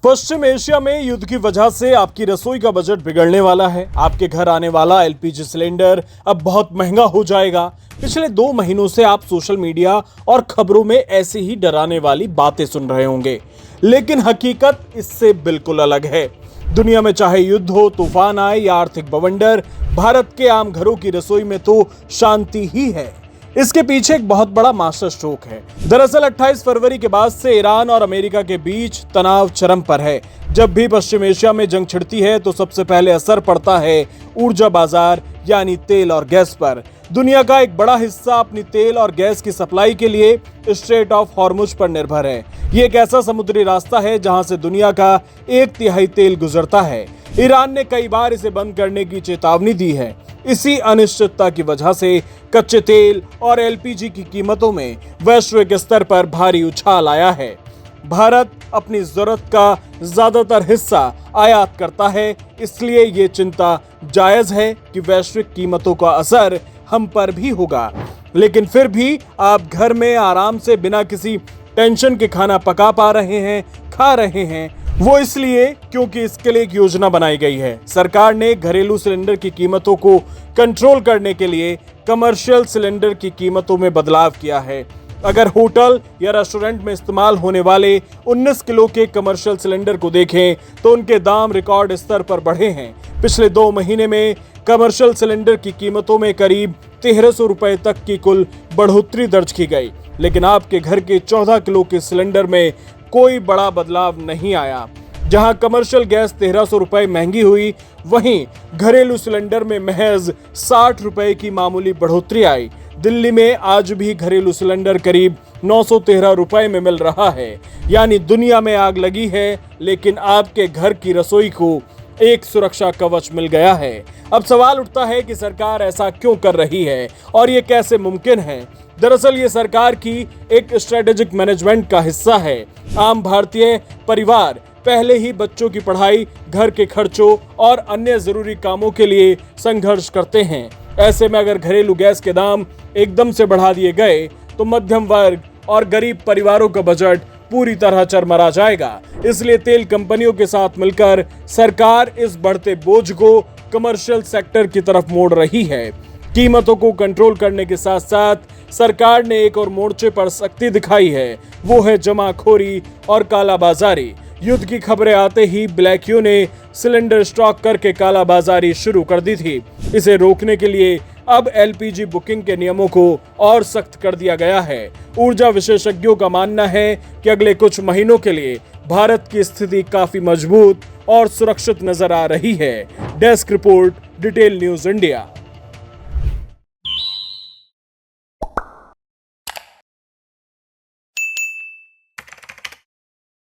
पश्चिम Asia में युद्ध की वजह से आपकी रसोई का बजट बिगड़ने वाला है। आपके घर आने वाला एलपीजी सिलेंडर अब बहुत महंगा हो जाएगा। पिछले 2 महीनों से आप सोशल मीडिया और खबरों में ऐसी ही डराने वाली बातें सुन रहे होंगे, लेकिन हकीकत इससे बिल्कुल अलग है। दुनिया में चाहे युद्ध हो, तूफान आए या आर्थिक बवंडर, भारत के आम घरों की रसोई में तो शांति ही है। इसके पीछे एक बहुत बड़ा मास्टर स्ट्रोक है। दरअसल 28 फरवरी के बाद से ईरान और अमेरिका के बीच तनाव चरम पर है। जब भी पश्चिम एशिया में जंग छिड़ती है तो सबसे पहले असर पड़ता है ऊर्जा बाजार यानी तेल और गैस पर। दुनिया का एक बड़ा हिस्सा अपनी तेल और गैस की सप्लाई के लिए स्ट्रेट ऑफ हॉर्मुज पर निर्भर है। ये एक ऐसा समुद्री रास्ता है जहां से दुनिया का 1/3 तेल गुजरता है। ईरान ने कई बार इसे बंद करने की चेतावनी दी है। इसी अनिश्चितता की वजह से कच्चे तेल और एलपीजी की कीमतों में वैश्विक स्तर पर भारी उछाल आया है। भारत अपनी जरूरत का ज्यादातर हिस्सा आयात करता है, इसलिए ये चिंता जायज है कि वैश्विक कीमतों का असर हम पर भी होगा। लेकिन फिर भी आप घर में आराम से बिना किसी टेंशन के खाना पका पा रहे हैं, खा रहे हैं, वो इसलिए क्योंकि इसके लिए एक योजना बनाई गई है। सरकार ने घरेलू सिलेंडर की कीमतों को कंट्रोल करने के लिए कमर्शियल सिलेंडर की कीमतों में बदलाव किया है। अगर होटल या रेस्टोरेंट में इस्तेमाल होने वाले 19 किलो के कमर्शियल सिलेंडर को देखें तो उनके दाम रिकॉर्ड स्तर पर बढ़े हैं। पिछले 2 महीने में कमर्शियल सिलेंडर की कीमतों में करीब 1300 रुपए तक की कुल बढ़ोतरी दर्ज की गई, लेकिन आपके घर के 14 किलो के सिलेंडर में कोई बड़ा बदलाव नहीं आया। जहां कमर्शियल गैस 1300 रुपए महंगी हुई, वहीं घरेलू सिलेंडर में महज 60 रुपए की मामूली बढ़ोतरी आई। दिल्ली में आज भी घरेलू सिलेंडर करीब 913 रुपए में मिल रहा है। यानी दुनिया में आग लगी है, लेकिन आपके घर की रसोई को एक सुरक्षा कवच मिल गया है। अब सवाल उठता है कि सरकार ऐसा क्यों कर रही है और ये कैसे मुमकिन है। दरअसल ये सरकार की एक स्ट्रेटेजिक मैनेजमेंट का हिस्सा है। आम भारतीय परिवार पहले ही बच्चों की पढ़ाई, घर के खर्चों और अन्य जरूरी कामों के लिए संघर्ष करते हैं। ऐसे में अगर घरेलू गैस के दाम एकदम से बढ़ा दिए गए तो मध्यम वर्ग और गरीब परिवारों का बजट पूरी तरह चरमरा जाएगा। इसलिए तेल कंपनियों के साथ मिलकर सरकार इस बढ़ते बोझ को कमर्शियल सेक्टर की तरफ मोड़ रही है। कीमतों को कंट्रोल करने के साथ साथ सरकार ने एक और मोर्चे पर सख्ती दिखाई है, वो है जमाखोरी और कालाबाजारी। युद्ध की खबरें आते ही ब्लैकियों ने सिलेंडर स्टॉक करके कालाबाजारी शुरू कर दी थी। इसे रोकने के लिए अब एलपीजी बुकिंग के नियमों को और सख्त कर दिया गया है। ऊर्जा विशेषज्ञों का मानना है कि अगले कुछ महीनों के लिए भारत की स्थिति काफी मजबूत और सुरक्षित नजर आ रही है। Desk report, detail news India.